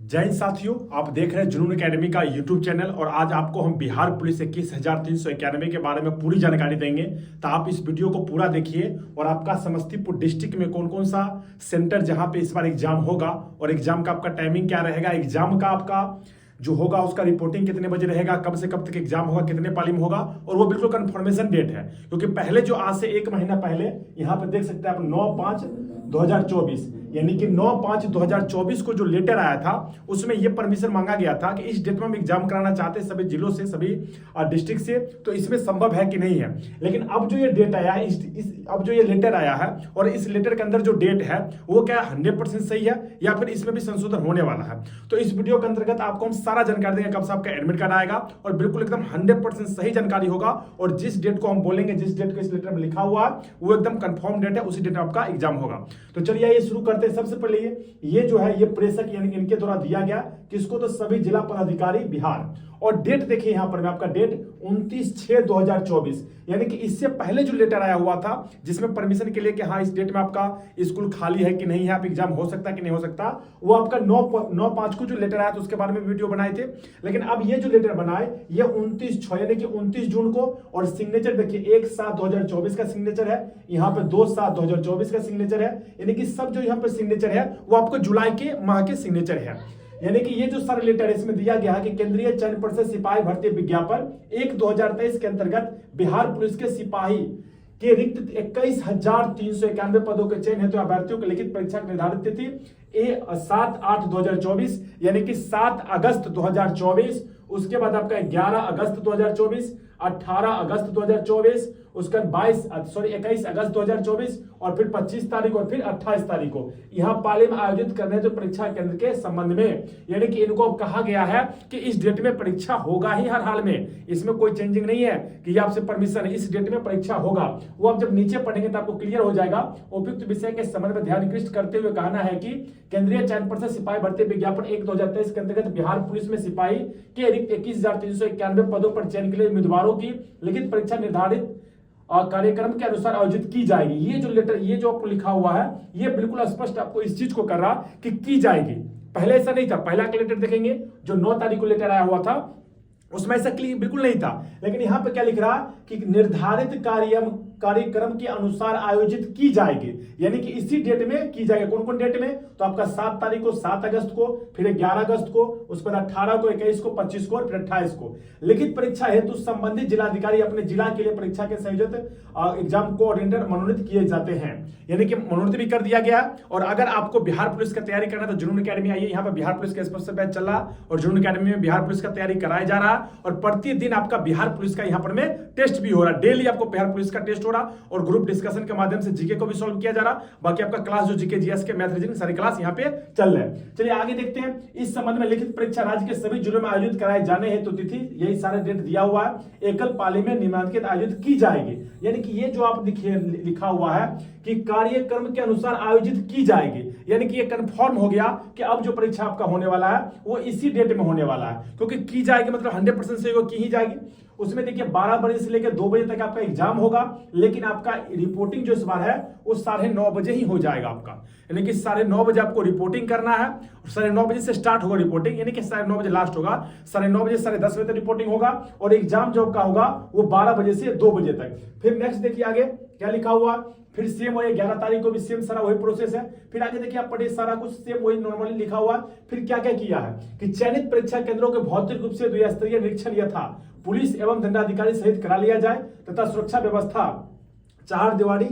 जय हिंद साथियों, आप देख रहे हैं जुनून एकेडमी का यूट्यूब चैनल। और आज आपको हम बिहार पुलिस 21,391 के बारे में पूरी जानकारी देंगे। तो आप इस वीडियो को पूरा देखिए और आपका समस्तीपुर डिस्ट्रिक्ट में कौन कौन सा सेंटर जहां पे इस बार एग्जाम होगा और एग्जाम का आपका टाइमिंग क्या रहेगा, एग्जाम का आपका जो होगा उसका रिपोर्टिंग कितने बजे रहेगा, कब से कब तक एग्जाम होगा, कितने पाली में होगा, और वो बिल्कुल कंफर्मेशन डेट है। क्योंकि पहले जो आज से एक महीना पहले यहाँ पे देख सकते हैं आप 9/5/2024 यानी कि 9/5/2024 को जो लेटर आया था उसमें ये परमिशन मांगा गया था कि इस डेट में हम एग्जाम कराना चाहते हैं सभी जिलों से, सभी डिस्ट्रिक्ट से, तो इसमें संभव है कि नहीं है। लेकिन अब जो ये डेट आया है, अब जो ये लेटर आया है और इस लेटर के अंदर जो डेट है वो क्या 100% सही है या फिर इसमें भी संशोधन होने वाला है। तो इस वीडियो के अंतर्गत आपको हम सारा जानकारी देंगे, कब से आपका एडमिट कार्ड आएगा और बिल्कुल एकदम 100% सही जानकारी होगा। और जिस डेट को हम बोलेंगे, जिस डेट को इस लेटर में लिखा हुआ है वो एकदम कंफर्म डेट है, उसी डेट में आपका एग्जाम होगा। तो चलिए ये शुरू करते हैं। सबसे पहले ये जो है ये प्रेषक यानी इनके द्वारा दिया गया किसको, तो सभी जिला पदाधिकारी बिहार। और डेट देखिए यहां पर मैं आपका डेट 29/6/2024 यानी कि इससे पहले जो लेटर आया हुआ था जिसमें परमिशन के लिए कि हाँ इस डेट में आपका स्कूल खाली है कि नहीं है, आप एग्जाम हो सकता है कि नहीं हो सकता, वो आपका 9/5 को जो लेटर आया था उसके बारे में वीडियो बनाए थे। लेकिन अब ये जो लेटर बनाए ये 29/6 यानी कि 29 जून को, और सिग्नेचर देखिए 1/7/2024 का सिग्नेचर है, यहाँ पे 2/7/2024 का सिग्नेचर है, यानी कि सब जो यहाँ पे सिग्नेचर है वो आपको जुलाई के माह के सिग्नेचर है। यानी कि ये जो सारे लेटर है इसमें दिया गया है कि केंद्रीय चयन परिषद सिपाही भर्ती विज्ञापन 1/2023 के अंतर्गत बिहार पुलिस के सिपाही के रिक्त 21,391 पदों के चयन हेतु अभ्यर्थियों की लिखित परीक्षा की निर्धारित तिथि 7/8/2024 यानी कि 7 अगस्त 2024, उसके बाद आपका 11 अगस्त 2024, 18 अगस्त 2024, उसके बाद 21 अगस्त 2024 और फिर 25 तारीख और फिर 28 तारीख को यहाँ पाली में आयोजित करने तो परीक्षा केंद्र के संबंध में, यानी कि इनको अब कहा गया है कि इस डेट में परीक्षा होगा ही हर हाल में, इसमें कोई चेंजिंग नहीं है कि ये आपसे परमिशन है, इस डेट में परीक्षा होगा। वो आप जब नीचे पढ़ेंगे तो आपको क्लियर हो जाएगा। उपयुक्त विषय के संबंध में ध्यान कृष्ट करते हुए कहना है कि केंद्रीय चयन परिषद सिपाही भर्ती विज्ञापन 1/2023 के अंतर्गत बिहार पुलिस में सिपाही के रिक्त 21,391 पदों पर चयन के लिए उम्मीदवारों की लिखित परीक्षा निर्धारित कार्यक्रम के अनुसार आयोजित की जाएगी। ये जो लेटर, ये जो आपको लिखा हुआ है ये बिल्कुल स्पष्ट आपको इस चीज को कर रहा कि की जाएगी। पहले ऐसा नहीं था। पहला का लेटर देखेंगे जो 9 तारीख को लेटर आया हुआ था उसमें ऐसा क्लियर बिल्कुल नहीं था। लेकिन यहां पे क्या लिख रहा कि निर्धारित कार्यक्रम के अनुसार आयोजित की जाएगी, यानी कि इसी डेट में की जाएगी। कौन कौन डेट में, तो आपका 7 तारीख को, 7 अगस्त को, फिर 11 अगस्त को, उसके बाद 18 को, 21 को, 25 को और फिर 28 को। लिखित परीक्षा हेतु संबंधित जिलाधिकारी अपने जिला के लिए परीक्षा के संयोजित एग्जाम कोऑर्डिनेटर मनोनीत किए जाते हैं, यानी कि मनोनीत भी कर दिया गया। और अगर आपको बिहार पुलिस का तैयारी करना है तो जुनून एकेडमी आइए, यहाँ पर बिहार पुलिस का स्पेशल बैच चल रहा और जुनून एकेडमी में बिहार पुलिस का तैयारी कराया जा रहा और प्रतिदिन आपका बिहार पुलिस का यहाँ पर में टेस्ट भी हो रहा, डेली आपको बिहार पुलिस का टेस्ट हो रहा और ग्रुप डिस्कशन के माध्यम से जीके को भी सॉल्व किया जा रहा। बाकी आपका क्लास जो जीके जीएस के मैथ रीजनिंग सारी क्लास यहाँ पे चल रहे हैं। चलिए आगे देखते हैं। इस संबंध में लिखित परीक्षा राज्य के सभी जिलों में आयोजित कराए जाने हेतु तिथि यही सारे डेट दिया हुआ है, एकल पाली में निम्नलिखित आयोजित की जाएगी। यानी कि ये जो आप देखिए लिखा हुआ है कि कार्यक्रम के अनुसार आयोजित की जाएगी, यानी कि ये कंफर्म हो गया कि अब जो परीक्षा आपका होने वाला है वो इसी डेट में होने वाला है, क्योंकि की जाएगी मतलब 100% से की ही जाएगी। उसमें देखिए 12 बजे से लेकर 2 बजे तक आपका एग्जाम होगा, लेकिन आपका रिपोर्टिंग जो इस बार है वो 9:30 बजे ही हो जाएगा आपका, यानी कि 9:30 बजे आपको रिपोर्टिंग करना है और 9:30 बजे से स्टार्ट होगा रिपोर्टिंग, यानी कि 9:30 बजे लास्ट होगा, 9:30 बजे 10:30 बजे तक रिपोर्टिंग होगा और एग्जाम जो आपका होगा वो 12 बजे से 2 बजे तक। फिर नेक्स्ट देखिए आगे क्या लिखा हुआ, फिर सेम वही 11 तारीख को भी सेम सारा वही प्रोसेस है। फिर आगे देखिए आप पढ़िए, सारा कुछ सेम वही नॉर्मली लिखा हुआ। फिर क्या क्या किया है कि चयनित परीक्षा केंद्रों के भौतिक रूप से द्विस्तरीय निरीक्षण यथा पुलिस एवं दंडाधिकारी सहित करा लिया जाए तथा सुरक्षा व्यवस्था 4 दीवारी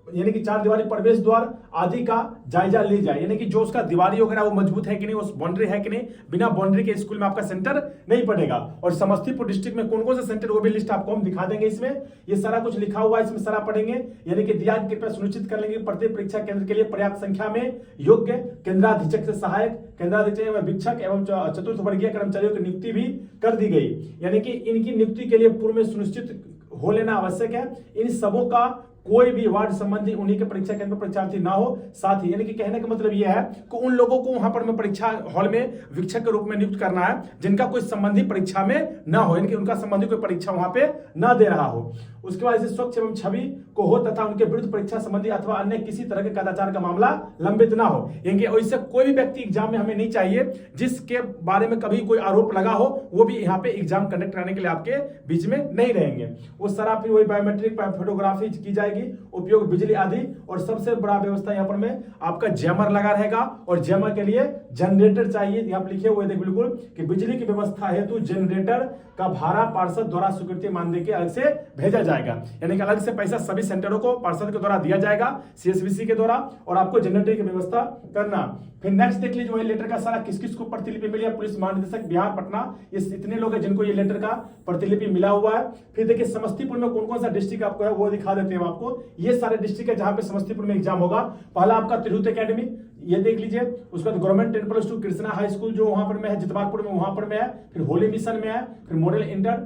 यानी कि 4 दीवारी प्रवेश द्वार आदि का जायजा ली जाए, यानी कि जो उसका दीवारी वगैरह वो मजबूत है कि नहीं, उस बाउंड्री है कि नहीं, बिना बाउंड्री के स्कूल में आपका सेंटर नहीं पड़ेगा। और समस्तीपुर डिस्ट्रिक्ट में कौन कौन से सेंटर वो भी लिस्ट आपको हम दिखा देंगे। इसमें ये सारा कुछ लिखा हुआ है, इसमें सारा पढ़ेंगे, यानी कि दिया कृपया सुनिश्चित कर लेंगे प्रत्येक परीक्षा केंद्र के लिए पर्याप्त संख्या में योग्य केंद्राधीक्षक से सहायक केंद्राधीक्षक एवं वीक्षक एवं चतुर्थ वर्गीय कर्मचारियों की नियुक्ति भी कर दी गई, यानी कि इनकी नियुक्ति के लिए पूर्व में सुनिश्चित हो लेना आवश्यक है। इन सबों का कोई भी वार्ड संबंधी उन्हीं के परीक्षा केंद्र पर परीक्षार्थी ना हो। साथ ही यानी कि कहने का मतलब यह है कि उन लोगों को वहां पर में परीक्षा हॉल में वीक्षक के रूप में नियुक्त करना है जिनका कोई संबंधी परीक्षा में ना हो, यानी कि उनका संबंधी कोई परीक्षा वहां पे ना दे रहा हो। उसके बाद इसे स्वच्छ एवं छवि को हो तथा उनके विरुद्ध परीक्षा संबंधी अथवा अन्य किसी तरह के कदाचार का मामला लंबित ना हो, यानी कि वैसे कोई भी व्यक्ति एग्जाम में हमें नहीं चाहिए जिसके बारे में कभी कोई आरोप लगा हो, वो भी यहाँ पे एग्जाम कंडक्ट कराने के लिए आपके बीच में नहीं रहेंगे। वो सारा फिर वही बायोमेट्रिक फोटोग्राफी की जाएगी, उपयोग बिजली आदि, और सबसे बड़ा व्यवस्था यहाँ पर में आपका जैमर लगा रहेगा और जैमर के लिए जनरेटर चाहिए। यहाँ पर लिखे हुए देख बिल्कुल कि बिजली की व्यवस्था हेतु जनरेटर का भाड़ा पार्षद द्वारा स्वीकृति मानदेय के अलग से भेजा जाएगा, यानी कि अलग से पैसा सभी सेंटरों को पार्षद के द्वारा दिया जाएगा, सीएसबीसी के द्वारा, और आपको जनरेटर की व्यवस्था करना। फिर नेक्स्ट देख लीजिए वही लेटर का सारा किस किस को प्रतिलिपि मिली है। पुलिस महानिदेशक बिहार पटना, ये इतने लोग हैं जिनको ये लेटर का प्रतिलिपि मिला हुआ है। फिर देखिए समस्तीपुर में कौन कौन सा डिस्ट्रिक्ट आपको है वो दिखा देते हैं आपको। ये सारे डिस्ट्रिक्ट है जहां पे समस्तीपुर में एग्जाम होगा। पहला आपका तिरहुत एकेडमी, ये देख लीजिए। उसके बाद गवर्नमेंट 10+2 कृष्णा हाई स्कूल जो वहां पर में है, जितवारपुर में, वहां पर में है। फिर होली मिशन में है। फिर मॉडल इंटर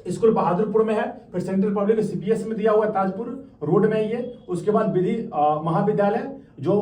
स्कूल बहादुरपुर में है। फिर सेंट्रल पब्लिक सीपीएस में दिया हुआ है, ताजपुर रोड में ये। उसके बाद विधि महाविद्यालय जो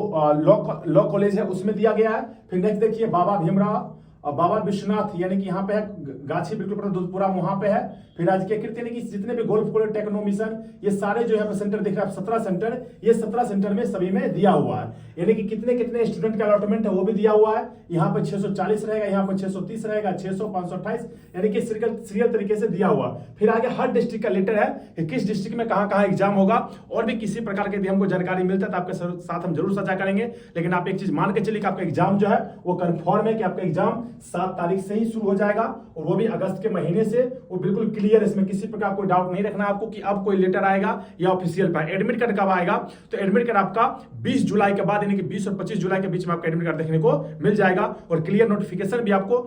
लॉ कॉलेज है उसमें दिया गया है। फिर नेक्स्ट देखिए बाबा भीमराव और बाबा विश्वनाथ, यानी कि यहाँ पे है गाछी बिल्कुल दूधपुरा वहां पे है। फिर राजकीय कृत, यानी कि जितने भी गोल्फ कॉलेज, टेक्नो मिशन, ये सारे जो यहाँ पे सेंटर दिख रहा है 17 सेंटर, ये 17 सेंटर में सभी में दिया हुआ है। यानी कि कितने कितने स्टूडेंट का अलॉटमेंट है वो भी दिया हुआ है। यहाँ पे 640 रहेगा, यहाँ पे 630 रहेगा, 600, 528, यानी कि सीरियल तरीके से दिया हुआ। फिर आगे हर डिस्ट्रिक्ट का लेटर है कि किस डिस्ट्रिक्ट में कहाँ कहाँ एग्जाम होगा, और भी किसी प्रकार के यदि हमको जानकारी मिलता है तो आपके साथ हम जरूर साझा करेंगे। लेकिन आप एक चीज मान के चलिए कि आपका एग्जाम जो है वो कंफर्म है कि आपका एग्जाम 7 तारीख से ही शुरू हो जाएगा, और वो भी अगस्त के महीने से। वो बिल्कुल क्लियर, इसमें किसी प्रकार कोई डाउट नहीं रखना आपको कि अब कोई लेटर आएगा या ऑफिशियल पर। एडमिट कार्ड कब आएगा, तो एडमिट कार्ड आपका 20 जुलाई के बाद, यानी कि 20 और 25 जुलाई के बीच में आपका एडमिट कार्ड देखने को मिल जाएगा, और क्लियर नोटिफिकेशन भी आपको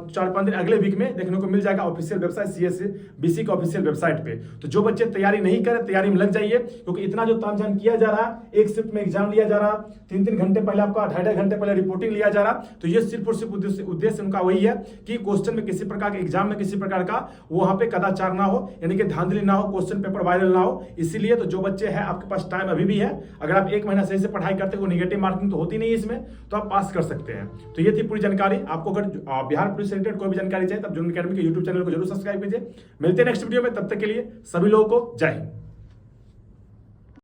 4-5 दिन अगले वीक में देखने को मिल जाएगा ऑफिशियल वेबसाइट सीएसबीसी के ऑफिशियल वेबसाइट पे। तो जो बच्चे तैयारी नहीं करें, तैयारी में लग जाइए, क्योंकि इतना जो तामझाम किया जा रहा है, एक शिफ्ट में एग्जाम लिया जा रहा, 3-3 घंटे पहले आपका 2.5 घंटे पहले रिपोर्टिंग लिया जा रहा, तो ये सिर्फ और सिर्फ उद्देश्य उनका वही है कि क्वेश्चन में किसी प्रकार के एग्जाम में किसी प्रकार का वहां पे कदाचार ना हो, यानी कि धांधली ना हो, क्वेश्चन पेपर वायरल ना हो। इसीलिए तो जो बच्चे हैं, आपके पास टाइम अभी भी है, अगर आप 1 महीना सही से पढ़ाई करते हो, नेगेटिव मार्किंग तो होती नहीं है इसमें, तो आप पास कर सकते हैं। तो ये थी पूरी जानकारी। आपको अगर बिहार पुलिस से रिलेटेड कोई भी जानकारी चाहिए तब जुनून अकेडमी के यूट्यूब चैनल को जरूर सब्सक्राइब कीजिए। मिलते हैं नेक्स्ट वीडियो में, तब तक के लिए सभी लोगों को जय हिंद।